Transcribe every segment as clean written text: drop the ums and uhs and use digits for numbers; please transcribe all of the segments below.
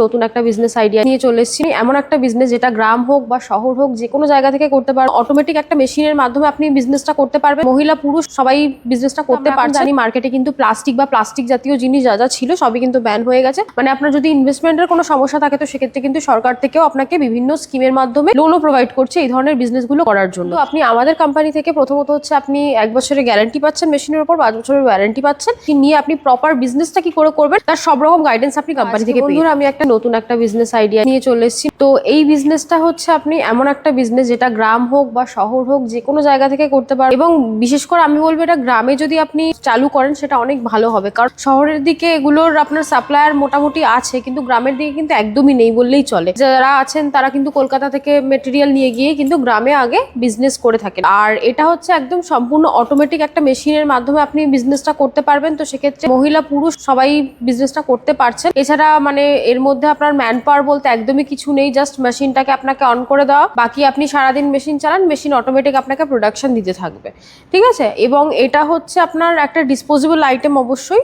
নতুন একটা business idea নিয়ে চলে এসেছি। এমন একটা বিজনেস যেটা গ্রাম হোক বা শহর হোক যে কোনো জায়গা থেকে করতে পারবেন। অটোমেটিক একটা মেশিনের মাধ্যমে আপনি বিজনেসটা করতে পারবেন। মহিলা পুরুষ সবাই বিজনেসটা করতে পারছে। জানি মার্কেটে কিন্তু প্লাস্টিক জাতীয় জিনিস যা যা ছিল সবই কিন্তু ব্যান হয়ে গেছে। মানে আপনার যদি ইনভেস্টমেন্টের কোনো সমস্যা থাকে তো সেক্ষেত্রে কিন্তু সরকার থেকেও আপনাকে বিভিন্ন স্কিমের মাধ্যমে লোনও প্রোভাইড করছে এই ধরনের বিজনেসগুলো করার জন্য। তো আপনি আমাদের কোম্পানি থেকে প্রথমত হচ্ছে আপনি 1 বছরের গ্যারান্টি পাচ্ছেন মেশিনের উপর, 5 বছরের ওয়ারেন্টি পাচ্ছেন। নিয়ে আপনি প্রপার বিজনেসটা কি করে করবেন তার সব রকম গাইডেন্স আপনি কোম্পানি থেকে পেয়ে যাবেন। আমি একটা নতুন একটা বিজনেস আইডিয়া নিয়ে চলে এসেছি। তো এই বিজনেসটা হচ্ছে আপনি এমন একটা বিজনেস যেটা গ্রাম হোক বা শহর হোক যে কোনো জায়গা থেকে করতে পারবেন। এবং বিশেষ করে আমি বলবো এটা গ্রামে যদি আপনি চালু করেন সেটা অনেক ভালো হবে, কারণ শহরের দিকে এগুলোর আপনার সাপ্লায়ার মোটামুটি আছে কিন্তু গ্রামের দিকে কিন্তু একদমই নেই বললেই চলে। যারা আছেন তারা কিন্তু কলকাতা থেকে মেটেরিয়াল নিয়ে গিয়ে কিন্তু গ্রামে আগে বিজনেস করে থাকেন। আর এটা হচ্ছে একদম সম্পূর্ণ অটোমেটিক একটা মেশিনের মাধ্যমে আপনি বিজনেসটা করতে পারবেন। তো সেক্ষেত্রে মহিলা পুরুষ সবাই বিজনেসটা করতে পারছেন। এছাড়া মানে এর মধ্যে আপনার ম্যান পাওয়ার বলতে একদমই কিছু নেই, জাস্ট মেশিনটাকে আপনাকে অন করে দেওয়া, বাকি আপনি সারাদিন মেশিন চালান, মেশিন অটোমেটিক আপনাকে প্রোডাকশন দিতে থাকবে, ঠিক আছে। এবং এটা হচ্ছে আপনার একটা ডিসপোজেবল আইটেম অবশ্যই,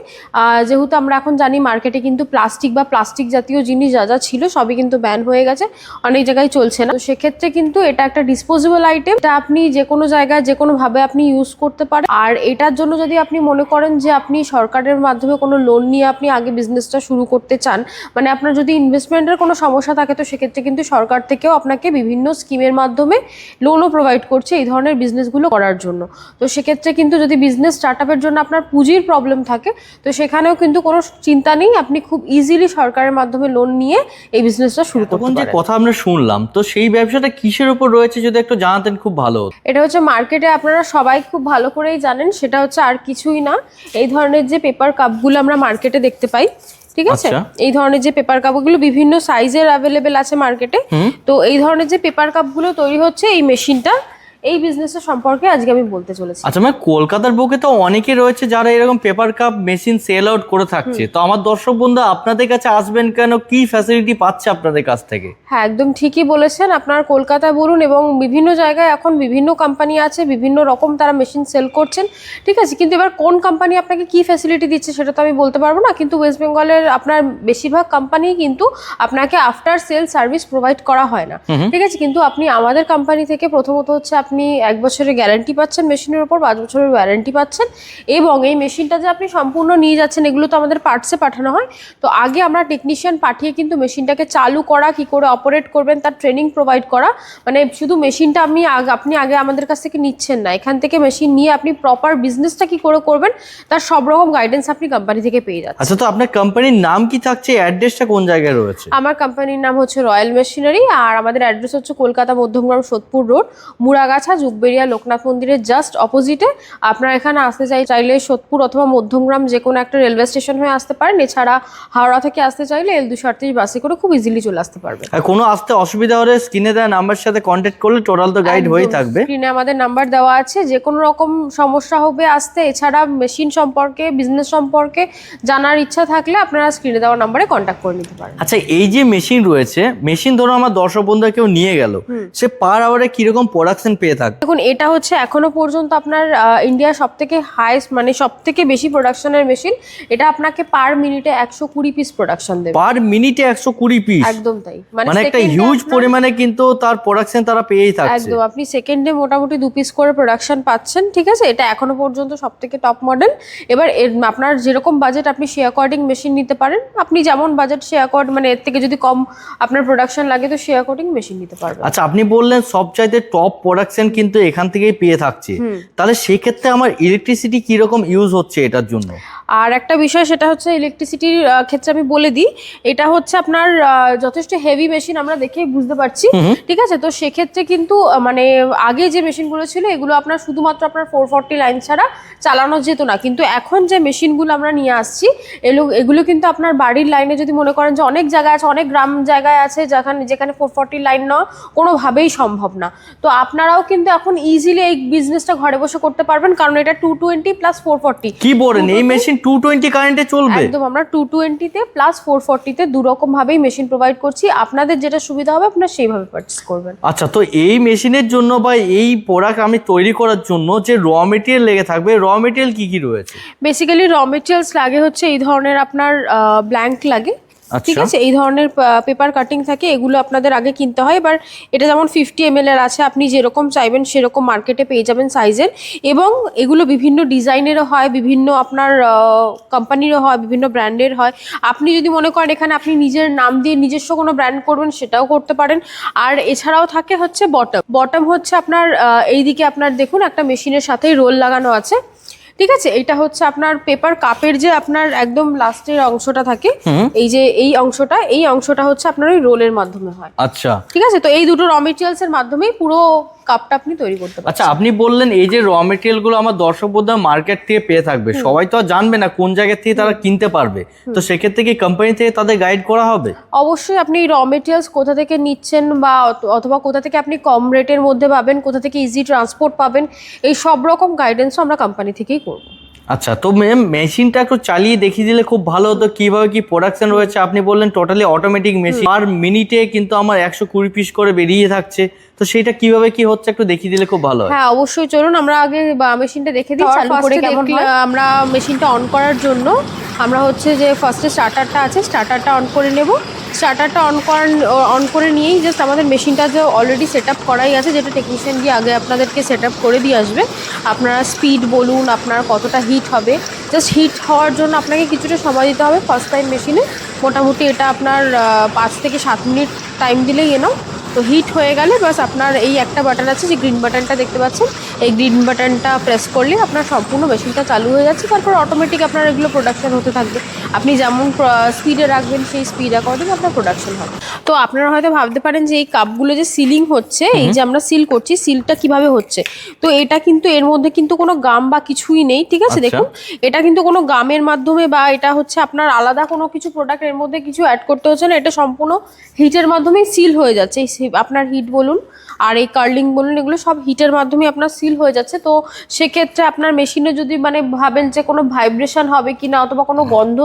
যেহেতু আমরা এখন জানি মার্কেটে কিন্তু প্লাস্টিক জাতীয় জিনিস যা যা ছিল সবই কিন্তু ব্যান হয়ে গেছে, অনেক জায়গায় চলছে না। তো সেক্ষেত্রে কিন্তু এটা একটা ডিসপোজেবল আইটেম, এটা আপনি যে কোনো জায়গায় যে কোনো ভাবে আপনি ইউজ করতে পারেন। আর এটার জন্য যদি আপনি মনে করেন যে আপনি সরকারের মাধ্যমে কোনো লোন নিয়ে আপনি আগে বিজনেসটা শুরু করতে চান, মানে আপনার যদি ইনভেস্টমেন্টের কোনো সমস্যা থাকে তো সেক্ষেত্রে কিন্তু সরকার থেকেও আপনাকে বিভিন্ন স্কিমের মাধ্যমে লোনও প্রোভাইড করছে এই ধরনের বিজনেসগুলো করার জন্য। তো সেক্ষেত্রে কিন্তু যদি বিজনেস স্টার্টআপের জন্য আপনার পুঁজির প্রবলেম থাকে তো সেখানেও কিন্তু কোনো চিন্তা নেই, আপনি খুব ইজিলি সরকারের মাধ্যমে লোন নিয়ে এই বিজনেসটা শুরু করতে পারেন। যে কথা আমরা শুনলাম, তো সেই ব্যবসাটা কিসের উপর রয়েছে যদি একটু জানাতেন খুব ভালো হতো। এটা হচ্ছে মার্কেটে আপনারা সবাই খুব ভালো করেই জানেন, সেটা হচ্ছে আর কিছুই না, এই ধরনের যে পেপার কাপগুলো আমরা মার্কেটে দেখতে পাই, ঠিক আছে। এই ধরনের যে পেপার কাপগুলো বিভিন্ন সাইজের অ্যাভেলেবেল আছে মার্কেটে। তো এই ধরনের যে পেপার কাপগুলো তৈরি হচ্ছে এই মেশিনটা, এই বিজনেসের সম্পর্কে আজকে আমি বলতে চলেছি। আচ্ছা, মানে কলকাতার বুকে তো অনেকে রয়েছে যারা এরকম paper cup machine sell out করে থাকছে, তো আমার দর্শক বন্ধু আপনাদের কাছে আসবেন কেন, কি ফ্যাসিলিটি পাচ্ছে আপনাদের কাছ থেকে? হ্যাঁ, একদম ঠিকই বলেছেন। আপনার কলকাতা বলুন এবং বিভিন্ন জায়গায় এখন বিভিন্ন কোম্পানি আছে, বিভিন্ন রকম তারা মেশিন সেল করছেন, ঠিক আছে। কিন্তু এবার কোন কোম্পানি আপনাকে কি ফ্যাসিলিটি দিচ্ছে সেটা তো আমি বলতে পারবো না, কিন্তু ওয়েস্ট বেঙ্গলের আপনার বেশিরভাগ কোম্পানি কিন্তু আপনাকে আফটার সেল সার্ভিস প্রোভাইড করা হয় না, ঠিক আছে। কিন্তু আপনি আমাদের কোম্পানি থেকে প্রথমত হচ্ছে আপনি 1 বছরের গ্যারান্টি পাচ্ছেন মেশিনের উপর, 5 বছরের ওয়ারেন্টি পাচ্ছেন। এবং এই মেশিনটা যে আপনি সম্পূর্ণ নিয়ে যাচ্ছেন এগুলো তো আমাদের পার্টসে পাঠানো হয়, তো আগে আমরা টেকনিশিয়ান পাঠিয়ে কিন্তু মেশিনটাকে চালু করা, কি করে অপারেট করবেন তার ট্রেনিং প্রোভাইড করা। মানে শুধু মেশিনটা আপনি আগে আমাদের কাছ থেকে নিচ্ছেন না, এখান থেকে মেশিন নিয়ে আপনি প্রপার বিজনেসটা কি করে করবেন তার সব রকম গাইডেন্স আপনি কোম্পানি থেকে পেয়ে যাচ্ছেন। আচ্ছা, তো আপনার কোম্পানির নাম কি থাকছে, অ্যাড্রেসটা কোন জায়গায় রয়েছে? আমার কোম্পানির নাম হচ্ছে রয়্যাল মেশিনারি, আর আমাদের অ্যাড্রেস হচ্ছে কলকাতা মধ্যমগ্রাম সোদপুর রোড, মুড়াগাছা যুগবেরিয়া লোকনাথ মন্দিরের জাস্ট অপোজিটে। আপনারা এখানে আসতে চাইলে সোদপুর অথবা মধ্যমগ্রাম যে কোনো একটা রেলওয়ে স্টেশন হয়ে আসতে পারেন, এছাড়া হাওড়া থেকে আসতে চাইলে L238 বাসে করে খুব ইজিলি চলে আসতে পারবেন। আর কোনো আসতে অসুবিধা হলে স্ক্রিনে দেওয়া নাম্বারের সাথে কন্ট্যাক্ট করলে টোটাল তো গাইড হয়েই থাকবে। স্ক্রিনে আমাদের নাম্বার দেওয়া আছে, যে কোনো রকম সমস্যা হবে আসতে, এছাড়া মেশিন সম্পর্কে বিজনেস সম্পর্কে জানার ইচ্ছা থাকলে আপনারা স্ক্রিনে দেওয়া নাম্বারে কন্ট্যাক্ট করে নিতে পারেন। আচ্ছা, এই যে মেশিন রয়েছে, মেশিন ধরো আমার দর্শক বন্ধুরা কেউ নিয়ে গেল, সে পার আওয়ারে কিরকম প্রোডাকশন পেয়ে থাকে? দেখুন, এটা হচ্ছে এখনো পর্যন্ত আপনার ইন্ডিয়া সব থেকে হাইস্ট, মানে সব থেকে বেশি প্রোডাকশনের মেশিন। এটা আপনাকে পার মিনিটে 120 পিস প্রোডাকশন দেবে। পার মিনিটে 120 পিস? একদম তাই, মানে একটা হিউজ পরিমাণে কিন্তু তার প্রোডাকশন তারা পেয়েই থাকছে। একদম, আপনি সেকেন্ডে মোটামুটি 2 পিস করে প্রোডাকশন পাচ্ছেন, ঠিক আছে। এটা এখনো পর্যন্ত সব থেকে টপ মডেল। এবার আপনার যেরকম বাজেট আপনি সে অ্যাকর্ডিং মেশিন নিতে পারেন, আপনি যেমন বাজেট সে অ্যাকর্ডিং, মানে এর থেকে যদি কম আপনার প্রোডাকশন লাগে তো সে অ্যাকর্ডিং মেশিন নিতে পারবেন। আচ্ছা, আপনি বললেন সবচাইতে টপ প্রোডাকশন কিন্তু এখান থেকেই পেয়ে থাকছে, তাহলে সেক্ষেত্রে আমার ইলেকট্রিসিটি কিরকম ইউজ হচ্ছে এটার জন্য? আর একটা বিষয় সেটা হচ্ছে ইলেকট্রিসিটির ক্ষেত্রে আমি বলে দিই, এটা হচ্ছে আপনার যথেষ্ট হেভি মেশিন, আমরা দেখেই বুঝতে পারছি, ঠিক আছে। তো সেক্ষেত্রে কিন্তু মানে আগে যে মেশিনগুলো ছিল এগুলো আপনার শুধুমাত্র আপনার 440 লাইন ছাড়া চালানো যেত না, কিন্তু এখন যে মেশিনগুলো আমরা নিয়ে আসছি এগুলো কিন্তু আপনার বাড়ির লাইনে যদি মনে করেন যে অনেক জায়গায় আছে, অনেক গ্রাম জায়গায় আছে যেখানে 440 লাইন নেওয়া কোনোভাবেই সম্ভব না, তো আপনারাও কিন্তু এখন ইজিলি এই বিজনেসটা ঘরে বসে করতে পারবেন, কারণ এটা 220 প্লাস 440। কি বলেন, এই মেশিন 220 কারেন্টে চলবে? একদম, আমরা 220 তে প্লাস 440 তে দু রকম ভাবেই মেশিন প্রোভাইড করছি, আপনাদের যেটা সুবিধা হবে আপনারা সেইভাবে পারচেজ করবেন। আচ্ছা, তো এই মেশিনের জন্য বা এই প্রোডাক্ট আমি তৈরি করার জন্য যে র মেটেরিয়াল লেগে থাকবে, র মেটেরিয়াল কি কি রয়েছে? বেসিক্যালি র মেটেরিয়ালস লাগে হচ্ছে এই ধরনের আপনার ব্ল্যাঙ্ক লাগে, ঠিক আছে, এই ধরনের পেপার কাটিং থাকে, এগুলো আপনাদের আগে কিনতে হয়। এবার এটা যেমন 50 ml এর আছে, আপনি যেরকম চাইবেন সেরকম মার্কেটে পেয়ে যাবেন সাইজের, এবং এগুলো বিভিন্ন ডিজাইনেরও হয়, বিভিন্ন আপনার কোম্পানিরও হয়, বিভিন্ন ব্র্যান্ডের হয়। আপনি যদি মনে করেন এখানে আপনি নিজের নাম দিয়ে নিজস্ব কোনো ব্র্যান্ড করবেন, সেটাও করতে পারেন। আর এছাড়াও থাকে হচ্ছে বটম হচ্ছে আপনার এইদিকে আপনার দেখুন একটা মেশিনের সাথেই রোল লাগানো আছে, ঠিক আছে। এটা হচ্ছে আপনার পেপার কাপের যে আপনার একদম লাস্টের অংশটা থাকে, এই যে এই অংশটা হচ্ছে আপনার ওই রোলের মাধ্যমে হয়। আচ্ছা, ঠিক আছে, তো এই দুটো র মেটেরিয়ালস এর মাধ্যমেই পুরো কাপটা আপনি তৈরি করতে পারবেন। আচ্ছা, আপনি বললেন এই যে র মেটেরিয়াল গুলো আমার দর্শক বন্ধুরা মার্কেট থেকে পেয়ে থাকবে, সবাই তো আর জানবে না কোন জায়গা থেকে তারা কিনতে পারবে, তো সেক্ষেত্রে কি কোম্পানি থেকে তাদের গাইড করা হবে? অবশ্যই আপনি র মেটেরিয়ালস কোথা থেকে নিচ্ছেন, বা অথবা কোথা থেকে আপনি কম রেটের মধ্যে পাবেন, কোথা থেকে ইজি ট্রান্সপোর্ট পাবেন, এই সব রকম গাইডেন্সও আমরা কোম্পানি থেকেই করব। আচ্ছা, তো ম্যাম মেশিনটা একটু চালিয়ে দেখিয়ে দিলে খুব ভালো হতো, কিভাবে কি প্রোডাকশন রয়েছে। আপনি বললেন টোটালি অটোমেটিক মেশিন, আর মিনিটে কিন্তু আমার 120 পিস করে বেরিয়ে থাকছে, তো সেটা কিভাবে কি হচ্ছে একটু দেখিয়ে দিলে খুব ভালো হয়। হ্যাঁ অবশ্যই, চলুন আমরা আগে মেশিনটা দেখে দিই চালু করে কেমন হয়। আমরা মেশিনটা অন করার জন্য আমরা হচ্ছে যে ফার্স্টে স্টার্টারটা আছে, স্টার্টারটা অন করে নেব। স্টার্টারটা অন করে নিয়েই জাস্ট আমাদের মেশিনটা যে অলরেডি সেট আপ করাই আছে, যেটা টেকনিশিয়ান গিয়ে আগে আপনাদেরকে সেট আপ করে দিয়ে আসবে। আপনারা স্পিড বলুন, আপনার কতটা হিট হবে, জাস্ট হিট হওয়ার জন্য আপনাকে কিছুটা সময় দিতে হবে ফার্স্ট টাইম মেশিনে। মোটামুটি এটা আপনার 5 থেকে 7 মিনিট টাইম দিলেই এনাও। তো হিট হয়ে গেলে বাস আপনার এই একটা বাটন আছে, যে গ্রিন বাটনটা দেখতে পাচ্ছেন, এই গ্রিন বাটনটা প্রেস করলে আপনার সম্পূর্ণ মেশিনটা চালু হয়ে যাচ্ছে। তারপর অটোমেটিক আপনার এগুলো প্রোডাকশন হতে থাকবে। আপনি যেমন স্পিডে রাখবেন সেই স্পিড অ্যাকর্ডিং আপনার প্রোডাকশন হবে। তো আপনারা হয়তো ভাবতে পারেন যে এই কাপগুলো যে সিলিং হচ্ছে, এই যে আমরা সিল করছি, সিলটা কিভাবে হচ্ছে। তো এটা কিন্তু এর মধ্যে কিন্তু কোনো গাম বা কিছুই নেই, ঠিক আছে। দেখুন এটা কিন্তু কোনো গামের মাধ্যমে বা এটা হচ্ছে আপনার আলাদা কোনো কিছু প্রোডাক্ট এর মধ্যে কিছু অ্যাড করতে হচ্ছে না, এটা সম্পূর্ণ হিটের মাধ্যমেই সিল হয়ে যাচ্ছে। আপনার হিট বলুন আর এই কার্লিং বলুন, এগুলো সব হিটের মাধ্যমে আপনার সিল হয়ে যাচ্ছে। তো সেক্ষেত্রে আপনার মেশিনে যদি মানে ভাবেন যে কোনো ভাইব্রেশন হবে কিনা, অথবা কোনো গন্ধ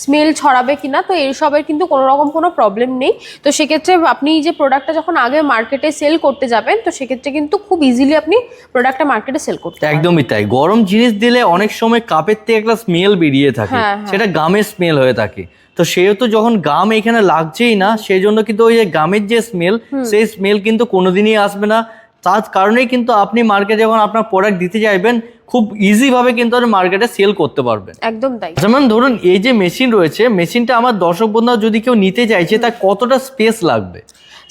স্মেল ছড়াবে কিনা, তো এইসবের কিন্তু কোনো রকম কোনো প্রবলেম নেই। তো সেক্ষেত্রে আপনি যে প্রোডাক্টটা যখন আগে মার্কেটে সেল করতে যাবেন, তো সেক্ষেত্রে কিন্তু খুব ইজিলি আপনি প্রোডাক্টটা মার্কেটে সেল করতে পারবেন। একদমই তাই, গরম জিনিস দিলে অনেক সময় কাপের থেকে একটা স্মেল বেরিয়ে থাকে, সেটা গামের স্মেল হয়ে থাকে। তো সেহেতু যখন গাম এখানে লাগছেই না, সেই জন্য কিন্তু ওই যে গামের যে স্মেল, সেই স্মেল কিন্তু কোনোদিনই আসবে না। তার কারণেই কিন্তু আপনি মার্কেটে যখন আপনার প্রোডাক্ট দিতে যাইবেন, খুব ইজি ভাবে কিন্তু আপনি মার্কেটে সেল করতে পারবেন। একদম তাই। যেমন ধরুন এই যে মেশিন রয়েছে, মেশিনটা আমার দর্শক বন্ধুরা যদি কেউ নিতে চাইছে, তার কতটা স্পেস লাগবে?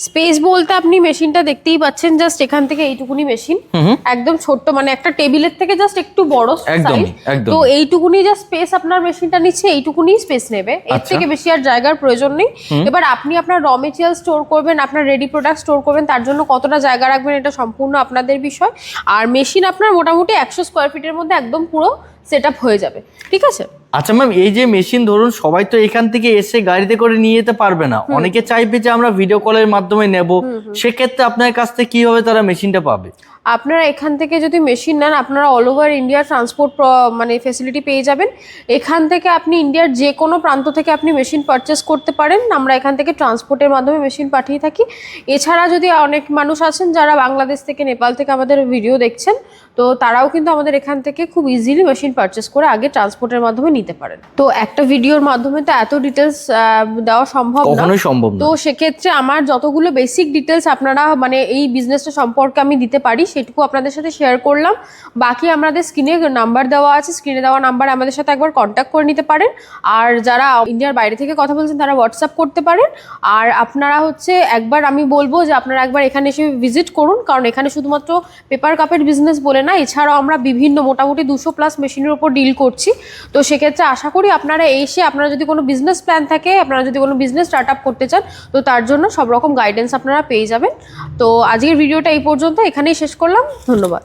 স্পেস বলতে আপনি মেশিনটা দেখতেই পাচ্ছেন, জাস্ট এখান থেকে এইটুকুনি মেশিন, একদম ছোট্ট, মানে একটা টেবিলের থেকে জাস্ট একটু বড় সাইজ। তো এইটুকুনি যা স্পেস আপনার মেশিনটা নিচ্ছে, এইটুকুনি স্পেস নেবে, এর থেকে বেশি আর জায়গার প্রয়োজন নেই। এবার আপনি আপনার র মেটেরিয়াল স্টোর করবেন, আপনার রেডি প্রোডাক্ট স্টোর করবেন, তার জন্য কতটা জায়গা রাখবেন এটা সম্পূর্ণ আপনাদের বিষয়। আর মেশিন আপনার মোটামুটি 100 স্কোয়ার ফিটের মধ্যে একদম পুরো সেট আপ হয়ে যাবে, ঠিক আছে। আচ্ছা ম্যাম, এই যে মেশিন ধরুন সবাই তো এখান থেকে এসে গাড়িতে করে নিয়ে যেতে পারবে না, অনেকে চাইবে যে আমরা ভিডিও কলের মাধ্যমে নেব, সেক্ষেত্রে আপনার কাছ থেকে কিভাবে তারা মেশিনটা পাবে? আপনারা এখান থেকে যদি মেশিন নেন, আপনারা অল ওভার ইন্ডিয়া ট্রান্সপোর্ট মানে ফেসিলিটি পেয়ে যাবেন। এখান থেকে আপনি ইন্ডিয়ার যে কোনো প্রান্ত থেকে আপনি মেশিন পারচেস করতে পারেন, আমরা এখান থেকে ট্রান্সপোর্টের মাধ্যমে মেশিন পাঠিয়ে থাকি। এছাড়া যদি অনেক মানুষ আছেন যারা বাংলাদেশ থেকে, নেপাল থেকে আমাদের ভিডিও দেখছেন, তো তারাও কিন্তু আমাদের এখান থেকে খুব ইজিলি মেশিন পারচেস করে আগে ট্রান্সপোর্টের মাধ্যমে নিতে পারেন। তো একটা ভিডিওর মাধ্যমে তো এত ডিটেলস দেওয়া সম্ভব না, কখনোই সম্ভব না। তো সেক্ষেত্রে আমার যতগুলো বেসিক ডিটেলস আপনারা মানে এই বিজনেসটা সম্পর্কে আমি দিতে পারি, সেটুকু আপনাদের সাথে শেয়ার করলাম। বাকি আমাদের স্ক্রিনে নাম্বার দেওয়া আছে, স্ক্রিনে দেওয়া নাম্বারে আমাদের সাথে একবার কন্ট্যাক্ট করে নিতে পারেন। আর যারা ইন্ডিয়ার বাইরে থেকে কথা বলছেন তারা হোয়াটসঅ্যাপ করতে পারেন। আর আপনারা হচ্ছে একবার আমি বলবো যে আপনারা একবার এখানে এসে ভিজিট করুন, কারণ এখানে শুধুমাত্র পেপার কাপের বিজনেস বলে না, এছাড়াও আমরা বিভিন্ন মোটামুটি 200+ মেশিনের উপর ডিল করছি। তো সেক্ষেত্রে আশা করি আপনারা এসে, আপনারা যদি কোনো বিজনেস প্ল্যান থাকে, আপনারা যদি কোনো বিজনেস স্টার্ট আপ করতে চান, তো তার জন্য সব রকম গাইডেন্স আপনারা পেয়ে যাবেন। তো আজকের ভিডিওটা এই পর্যন্ত, এখানেই শেষ করলাম। ধন্যবাদ।